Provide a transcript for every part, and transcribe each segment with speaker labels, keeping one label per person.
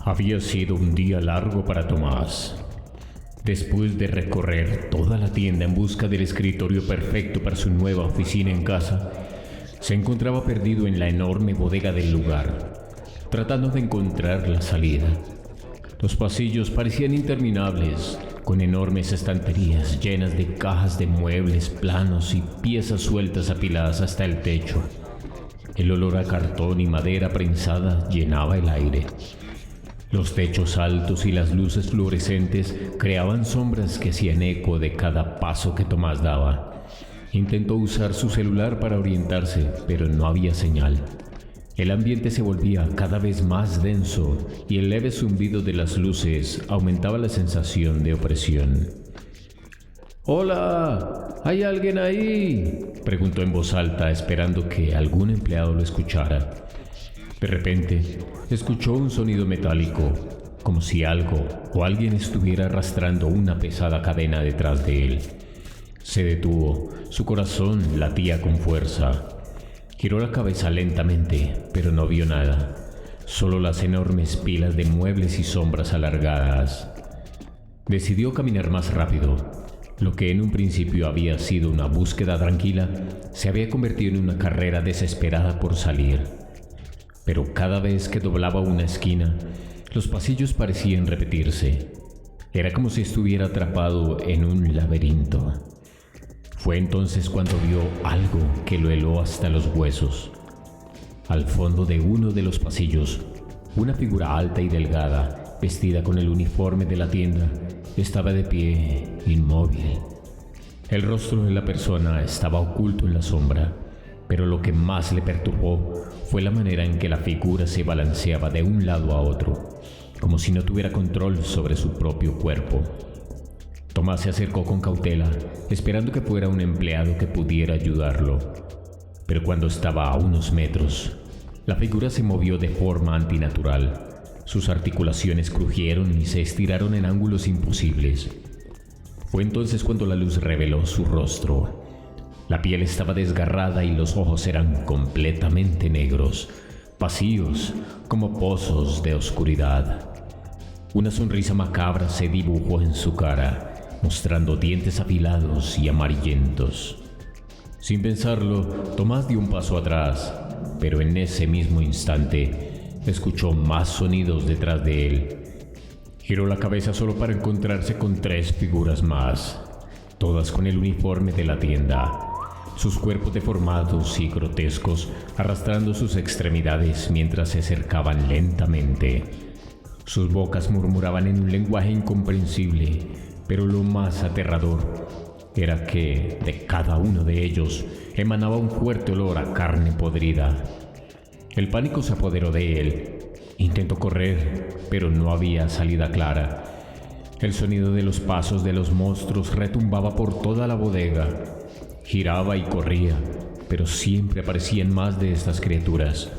Speaker 1: Había sido un día largo para Tomás. Después de recorrer toda la tienda en busca del escritorio perfecto para su nueva oficina en casa, se encontraba perdido en la enorme bodega del lugar, tratando de encontrar la salida. Los pasillos parecían interminables, con enormes estanterías llenas de cajas de muebles planos y piezas sueltas apiladas hasta el techo. El olor a cartón y madera prensada llenaba el aire. Los techos altos y las luces fluorescentes creaban sombras que hacían eco de cada paso que Tomás daba. Intentó usar su celular para orientarse, pero no había señal. El ambiente se volvía cada vez más denso y el leve zumbido de las luces aumentaba la sensación de opresión. «¡Hola! ¿Hay alguien ahí?», preguntó en voz alta, esperando que algún empleado lo escuchara. De repente, escuchó un sonido metálico, como si algo o alguien estuviera arrastrando una pesada cadena detrás de él. Se detuvo, su corazón latía con fuerza. Giró la cabeza lentamente, pero no vio nada, solo las enormes pilas de muebles y sombras alargadas. Decidió caminar más rápido. Lo que en un principio había sido una búsqueda tranquila, se había convertido en una carrera desesperada por salir. Pero cada vez que doblaba una esquina, los pasillos parecían repetirse. Era como si estuviera atrapado en un laberinto. Fue entonces cuando vio algo que lo heló hasta los huesos. Al fondo de uno de los pasillos, una figura alta y delgada, vestida con el uniforme de la tienda, estaba de pie, inmóvil. El rostro de la persona estaba oculto en la sombra, pero lo que más le perturbó fue la manera en que la figura se balanceaba de un lado a otro, como si no tuviera control sobre su propio cuerpo. Tomás se acercó con cautela, esperando que fuera un empleado que pudiera ayudarlo. Pero cuando estaba a unos metros, la figura se movió de forma antinatural. Sus articulaciones crujieron y se estiraron en ángulos imposibles. Fue entonces cuando la luz reveló su rostro. La piel estaba desgarrada y los ojos eran completamente negros, vacíos como pozos de oscuridad. Una sonrisa macabra se dibujó en su cara, mostrando dientes afilados y amarillentos. Sin pensarlo, Tomás dio un paso atrás, pero en ese mismo instante escuchó más sonidos detrás de él. Giró la cabeza solo para encontrarse con 3 figuras más, todas con el uniforme de la tienda. Sus cuerpos deformados y grotescos, arrastrando sus extremidades mientras se acercaban lentamente. Sus bocas murmuraban en un lenguaje incomprensible, pero lo más aterrador era que de cada uno de ellos emanaba un fuerte olor a carne podrida. El pánico se apoderó de él. Intentó correr, pero no había salida clara. El sonido de los pasos de los monstruos retumbaba por toda la bodega. Giraba y corría, pero siempre aparecían más de estas criaturas,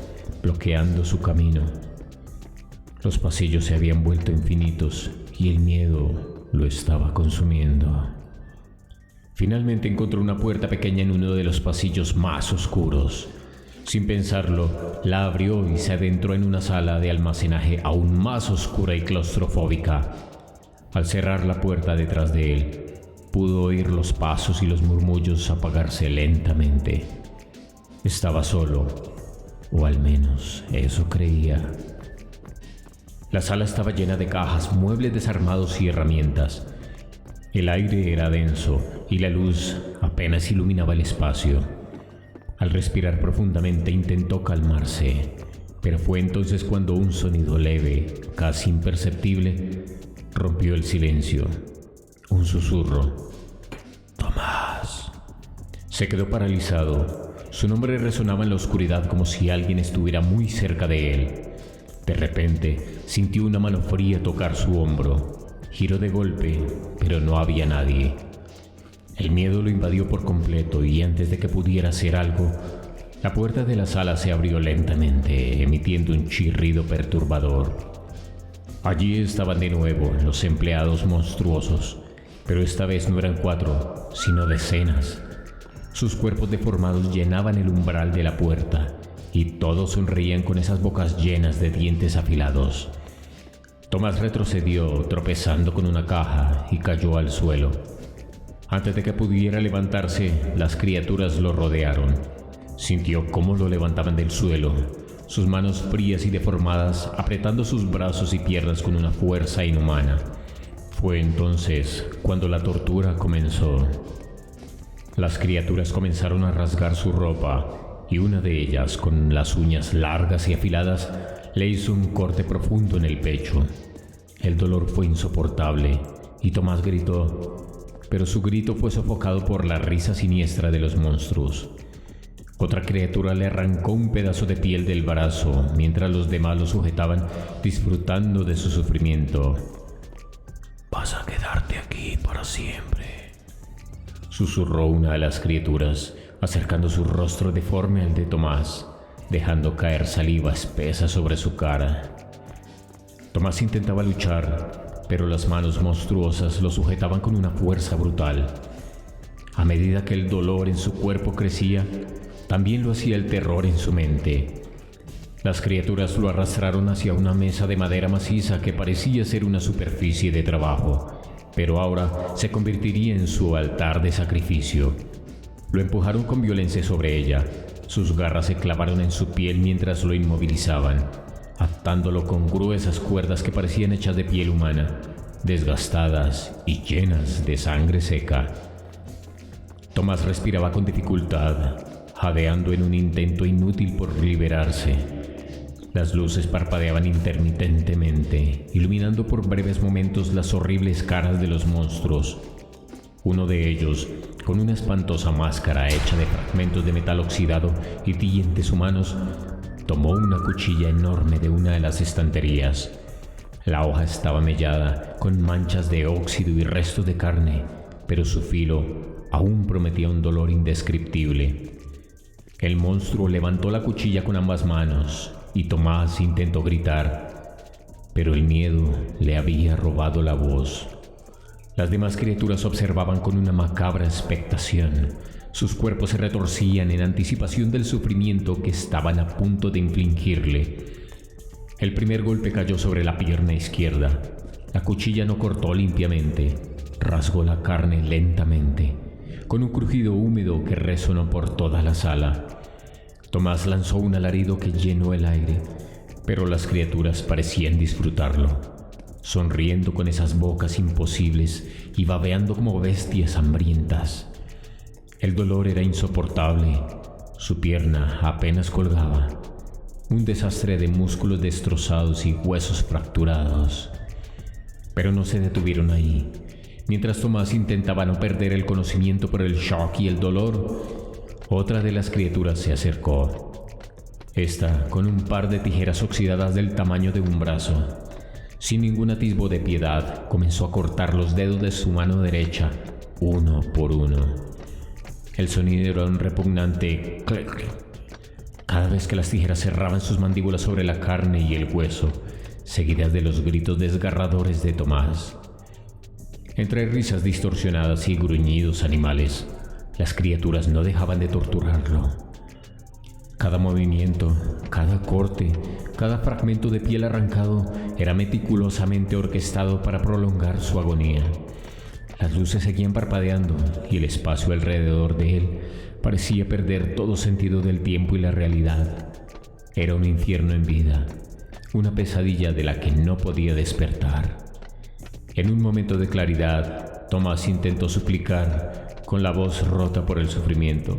Speaker 1: bloqueando su camino. Los pasillos se habían vuelto infinitos y el miedo lo estaba consumiendo. Finalmente encontró una puerta pequeña en uno de los pasillos más oscuros. Sin pensarlo, la abrió y se adentró en una sala de almacenaje aún más oscura y claustrofóbica. Al cerrar la puerta detrás de él, pudo oír los pasos y los murmullos apagarse lentamente. Estaba solo, o al menos eso creía. La sala estaba llena de cajas, muebles desarmados y herramientas. El aire era denso y la luz apenas iluminaba el espacio. Al respirar profundamente intentó calmarse, pero fue entonces cuando un sonido leve, casi imperceptible, rompió el silencio. Un susurro. «Tomás». Se quedó paralizado. Su nombre resonaba en la oscuridad como si alguien estuviera muy cerca de él. De repente, sintió una mano fría tocar su hombro. Giró de golpe, pero no había nadie. El miedo lo invadió por completo y antes de que pudiera hacer algo, la puerta de la sala se abrió lentamente, emitiendo un chirrido perturbador. Allí estaban de nuevo los empleados monstruosos, pero esta vez no eran 4, sino decenas. Sus cuerpos deformados llenaban el umbral de la puerta y todos sonreían con esas bocas llenas de dientes afilados. Tomás retrocedió tropezando con una caja y cayó al suelo. Antes de que pudiera levantarse, las criaturas lo rodearon. Sintió cómo lo levantaban del suelo, sus manos frías y deformadas apretando sus brazos y piernas con una fuerza inhumana. Fue entonces cuando la tortura comenzó. Las criaturas comenzaron a rasgar su ropa y una de ellas, con las uñas largas y afiladas, le hizo un corte profundo en el pecho. El dolor fue insoportable y Tomás gritó, pero su grito fue sofocado por la risa siniestra de los monstruos. Otra criatura le arrancó un pedazo de piel del brazo mientras los demás lo sujetaban, disfrutando de su sufrimiento. «Vas a quedarte aquí para siempre», susurró una de las criaturas, acercando su rostro deforme al de Tomás, dejando caer saliva espesa sobre su cara. Tomás intentaba luchar, pero las manos monstruosas lo sujetaban con una fuerza brutal. A medida que el dolor en su cuerpo crecía, también lo hacía el terror en su mente. Las criaturas lo arrastraron hacia una mesa de madera maciza que parecía ser una superficie de trabajo, pero ahora se convertiría en su altar de sacrificio. Lo empujaron con violencia sobre ella. Sus garras se clavaron en su piel mientras lo inmovilizaban, atándolo con gruesas cuerdas que parecían hechas de piel humana, desgastadas y llenas de sangre seca. Tomás respiraba con dificultad, jadeando en un intento inútil por liberarse. Las luces parpadeaban intermitentemente, iluminando por breves momentos las horribles caras de los monstruos. Uno de ellos, con una espantosa máscara hecha de fragmentos de metal oxidado y dientes humanos, tomó una cuchilla enorme de una de las estanterías. La hoja estaba mellada, con manchas de óxido y restos de carne, pero su filo aún prometía un dolor indescriptible. El monstruo levantó la cuchilla con ambas manos y Tomás intentó gritar, pero el miedo le había robado la voz. Las demás criaturas observaban con una macabra expectación. Sus cuerpos se retorcían en anticipación del sufrimiento que estaban a punto de infligirle. El primer golpe cayó sobre la pierna izquierda. La cuchilla no cortó limpiamente, rasgó la carne lentamente, con un crujido húmedo que resonó por toda la sala. Tomás lanzó un alarido que llenó el aire, pero las criaturas parecían disfrutarlo, sonriendo con esas bocas imposibles y babeando como bestias hambrientas. El dolor era insoportable, su pierna apenas colgaba, un desastre de músculos destrozados y huesos fracturados. Pero no se detuvieron ahí. Mientras Tomás intentaba no perder el conocimiento por el shock y el dolor, otra de las criaturas se acercó. Esta, con un par de tijeras oxidadas del tamaño de un brazo, sin ningún atisbo de piedad, comenzó a cortar los dedos de su mano derecha, uno por uno. El sonido era un repugnante clic. Cada vez que las tijeras cerraban sus mandíbulas sobre la carne y el hueso, seguidas de los gritos desgarradores de Tomás. Entre risas distorsionadas y gruñidos animales, las criaturas no dejaban de torturarlo. Cada movimiento, cada corte, cada fragmento de piel arrancado era meticulosamente orquestado para prolongar su agonía. Las luces seguían parpadeando y el espacio alrededor de él parecía perder todo sentido del tiempo y la realidad. Era un infierno en vida, una pesadilla de la que no podía despertar. En un momento de claridad, Tomás intentó suplicar, con la voz rota por el sufrimiento: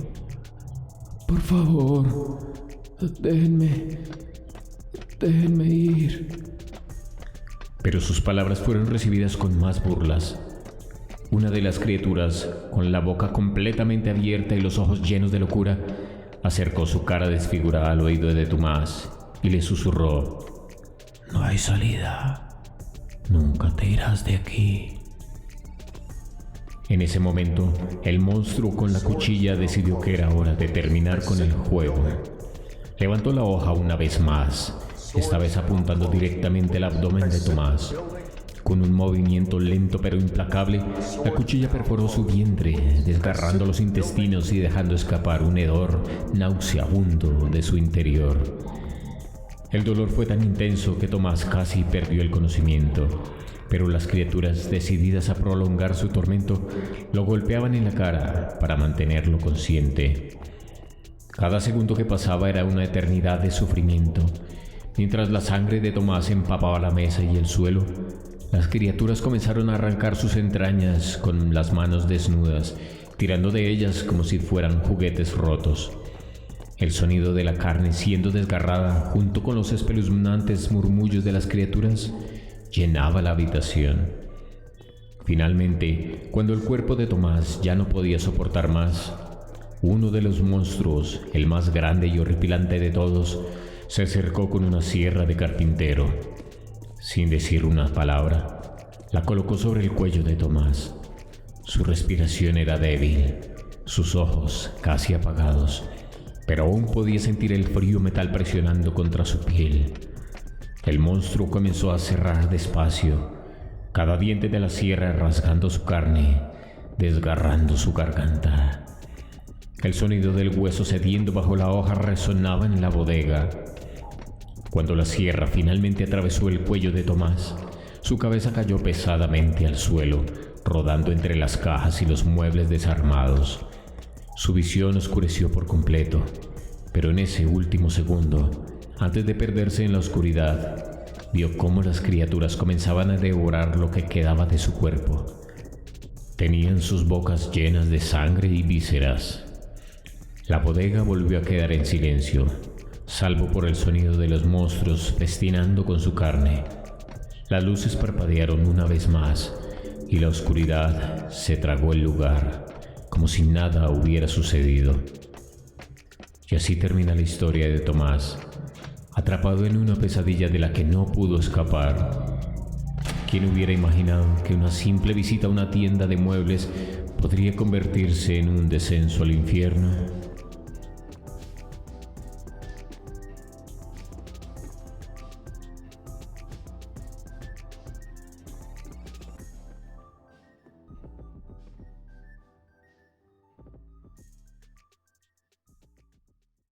Speaker 1: «Por favor, déjenme ir». Pero sus palabras fueron recibidas con más burlas. Una de las criaturas, con la boca completamente abierta y los ojos llenos de locura, acercó su cara desfigurada al oído de Tomás y le susurró: «No hay salida. Nunca te irás de aquí». En ese momento, el monstruo con la cuchilla decidió que era hora de terminar con el juego. Levantó la hoja una vez más, esta vez apuntando directamente al abdomen de Tomás. Con un movimiento lento pero implacable, la cuchilla perforó su vientre, desgarrando los intestinos y dejando escapar un hedor nauseabundo de su interior. El dolor fue tan intenso que Tomás casi perdió el conocimiento, pero las criaturas, decididas a prolongar su tormento, lo golpeaban en la cara para mantenerlo consciente. Cada segundo que pasaba era una eternidad de sufrimiento. Mientras la sangre de Tomás empapaba la mesa y el suelo, las criaturas comenzaron a arrancar sus entrañas con las manos desnudas, tirando de ellas como si fueran juguetes rotos. El sonido de la carne siendo desgarrada, junto con los espeluznantes murmullos de las criaturas, llenaba la habitación. Finalmente, cuando el cuerpo de Tomás ya no podía soportar más, uno de los monstruos, el más grande y horripilante de todos, se acercó con una sierra de carpintero. Sin decir una palabra, la colocó sobre el cuello de Tomás. Su respiración era débil, sus ojos casi apagados, pero aún podía sentir el frío metal presionando contra su piel. El monstruo comenzó a cerrar despacio, cada diente de la sierra rasgando su carne, desgarrando su garganta. El sonido del hueso cediendo bajo la hoja resonaba en la bodega. Cuando la sierra finalmente atravesó el cuello de Tomás, su cabeza cayó pesadamente al suelo, rodando entre las cajas y los muebles desarmados. Su visión oscureció por completo, pero en ese último segundo, antes de perderse en la oscuridad, vio cómo las criaturas comenzaban a devorar lo que quedaba de su cuerpo. Tenían sus bocas llenas de sangre y vísceras. La bodega volvió a quedar en silencio, salvo por el sonido de los monstruos festinando con su carne. Las luces parpadearon una vez más y la oscuridad se tragó el lugar, como si nada hubiera sucedido. Y así termina la historia de Tomás, atrapado en una pesadilla de la que no pudo escapar. ¿Quién hubiera imaginado que una simple visita a una tienda de muebles podría convertirse en un descenso al infierno?